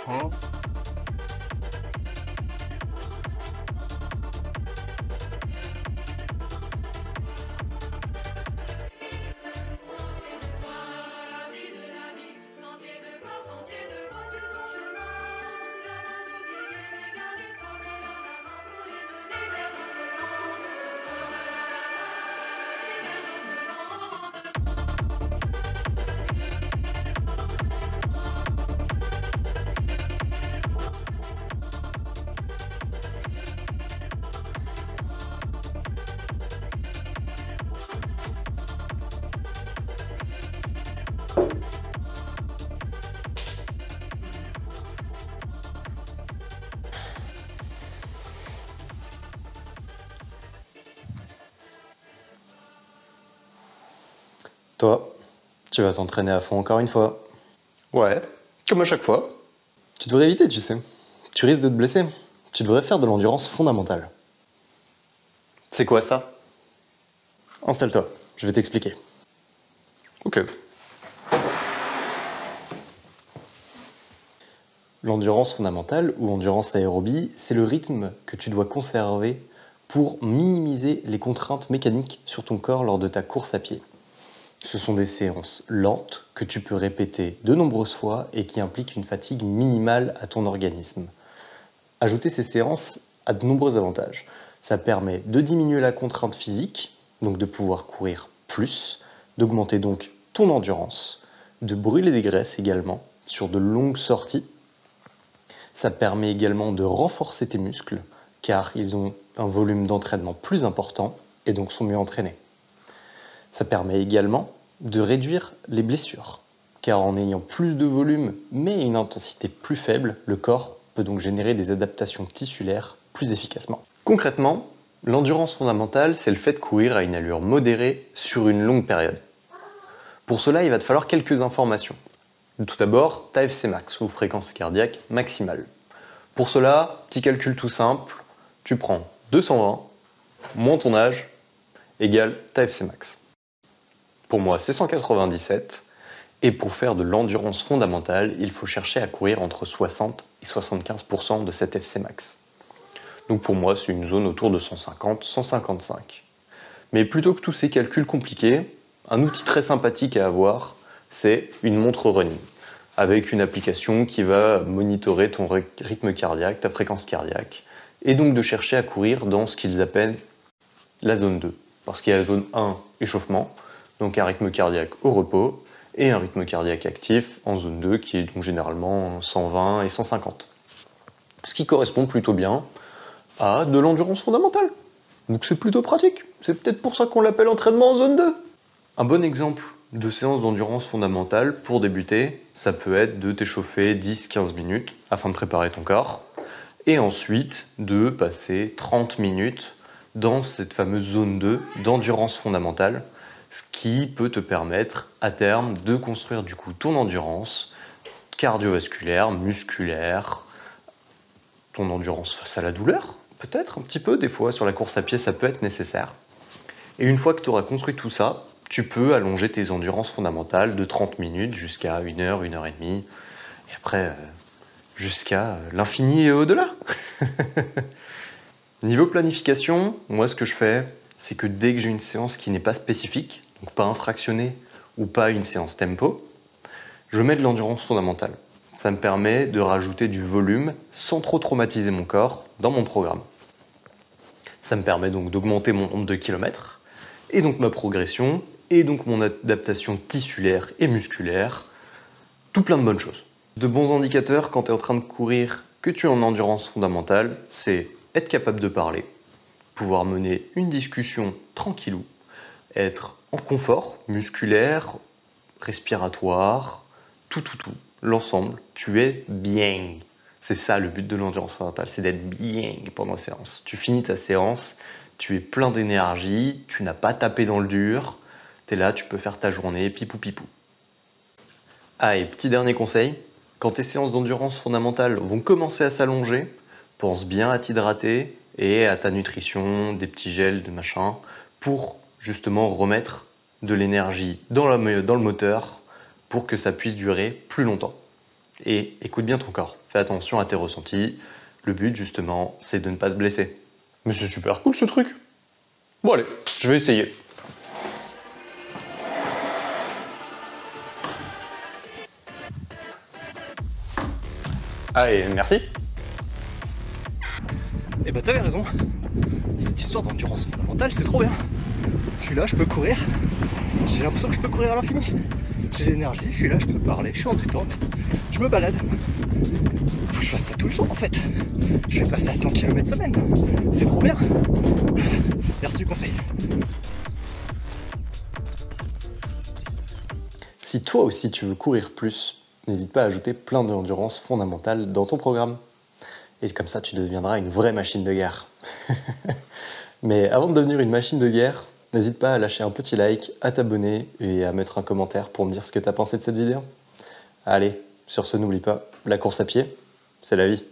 Huh? Toi, tu vas t'entraîner à fond encore une fois. Ouais, comme à chaque fois. Tu devrais éviter, tu sais. Tu risques de te blesser. Tu devrais faire de l'endurance fondamentale. C'est quoi ça? Installe-toi, je vais t'expliquer. Ok. L'endurance fondamentale ou endurance aérobie, c'est le rythme que tu dois conserver pour minimiser les contraintes mécaniques sur ton corps lors de ta course à pied. Ce sont des séances lentes que tu peux répéter de nombreuses fois et qui impliquent une fatigue minimale à ton organisme. Ajouter ces séances a de nombreux avantages. Ça permet de diminuer la contrainte physique, donc de pouvoir courir plus, d'augmenter donc ton endurance, de brûler des graisses également sur de longues sorties. Ça permet également de renforcer tes muscles, car ils ont un volume d'entraînement plus important et donc sont mieux entraînés. Ça permet également de réduire les blessures, car en ayant plus de volume mais une intensité plus faible, le corps peut donc générer des adaptations tissulaires plus efficacement. Concrètement, l'endurance fondamentale, c'est le fait de courir à une allure modérée sur une longue période. Pour cela, il va te falloir quelques informations. Tout d'abord, ta FC max ou fréquence cardiaque maximale. Pour cela, petit calcul tout simple, tu prends 220 moins ton âge égale ta FC max. Pour moi, c'est 197. Et pour faire de l'endurance fondamentale, il faut chercher à courir entre 60 et 75% de cette FC max. Donc pour moi, c'est une zone autour de 150, 155. Mais plutôt que tous ces calculs compliqués, un outil très sympathique à avoir, c'est une montre running, avec une application qui va monitorer ton rythme cardiaque, ta fréquence cardiaque, et donc de chercher à courir dans ce qu'ils appellent la zone 2. Parce qu'il y a la zone 1, échauffement, donc un rythme cardiaque au repos, et un rythme cardiaque actif en zone 2, qui est donc généralement 120 et 150. Ce qui correspond plutôt bien à de l'endurance fondamentale. Donc c'est plutôt pratique. C'est peut-être pour ça qu'on l'appelle entraînement en zone 2. Un bon exemple de séance d'endurance fondamentale pour débuter, ça peut être de t'échauffer 10-15 minutes afin de préparer ton corps, et ensuite de passer 30 minutes dans cette fameuse zone 2 d'endurance fondamentale, ce qui peut te permettre à terme de construire du coup ton endurance cardiovasculaire, musculaire, ton endurance face à la douleur, peut-être un petit peu, des fois sur la course à pied ça peut être nécessaire. Et une fois que tu auras construit tout ça, tu peux allonger tes endurances fondamentales de 30 minutes jusqu'à 1 heure, 1 heure et demie, et après jusqu'à l'infini et au-delà. Niveau planification, moi ce que je fais, c'est que dès que j'ai une séance qui n'est pas spécifique, donc pas infractionnée ou pas une séance tempo, je mets de l'endurance fondamentale. Ça me permet de rajouter du volume sans trop traumatiser mon corps dans mon programme. Ça me permet donc d'augmenter mon nombre de kilomètres, et donc ma progression, et donc mon adaptation tissulaire et musculaire, tout plein de bonnes choses. De bons indicateurs quand tu es en train de courir, que tu es en endurance fondamentale, c'est être capable de parler, pouvoir mener une discussion tranquillou, être en confort musculaire, respiratoire, tout, l'ensemble, tu es bien. C'est ça le but de l'endurance fondamentale, c'est d'être bien pendant la séance. Tu finis ta séance, tu es plein d'énergie, tu n'as pas tapé dans le dur, tu es là, tu peux faire ta journée, pipou pipou. Ah, et petit dernier conseil, quand tes séances d'endurance fondamentale vont commencer à s'allonger, pense bien à t'hydrater et à ta nutrition, des petits gels, de machin, pour justement remettre de l'énergie dans le moteur pour que ça puisse durer plus longtemps. Et écoute bien ton corps. Fais attention à tes ressentis. Le but, justement, c'est de ne pas se blesser. Mais c'est super cool ce truc. Bon allez, je vais essayer. Allez, merci. Eh ben t'avais raison, cette histoire d'endurance fondamentale c'est trop bien. Je suis là, je peux courir, j'ai l'impression que je peux courir à l'infini. J'ai l'énergie, je suis là, je peux parler, je suis en détente, je me balade. Faut que je fasse ça tout le temps en fait. Je vais passer à 100 km semaine, c'est trop bien. Merci du conseil. Si toi aussi tu veux courir plus, n'hésite pas à ajouter plein d'endurance fondamentale dans ton programme. Et comme ça, tu deviendras une vraie machine de guerre. Mais avant de devenir une machine de guerre, n'hésite pas à lâcher un petit like, à t'abonner et à mettre un commentaire pour me dire ce que tu as pensé de cette vidéo. Allez, sur ce, n'oublie pas, la course à pied, c'est la vie.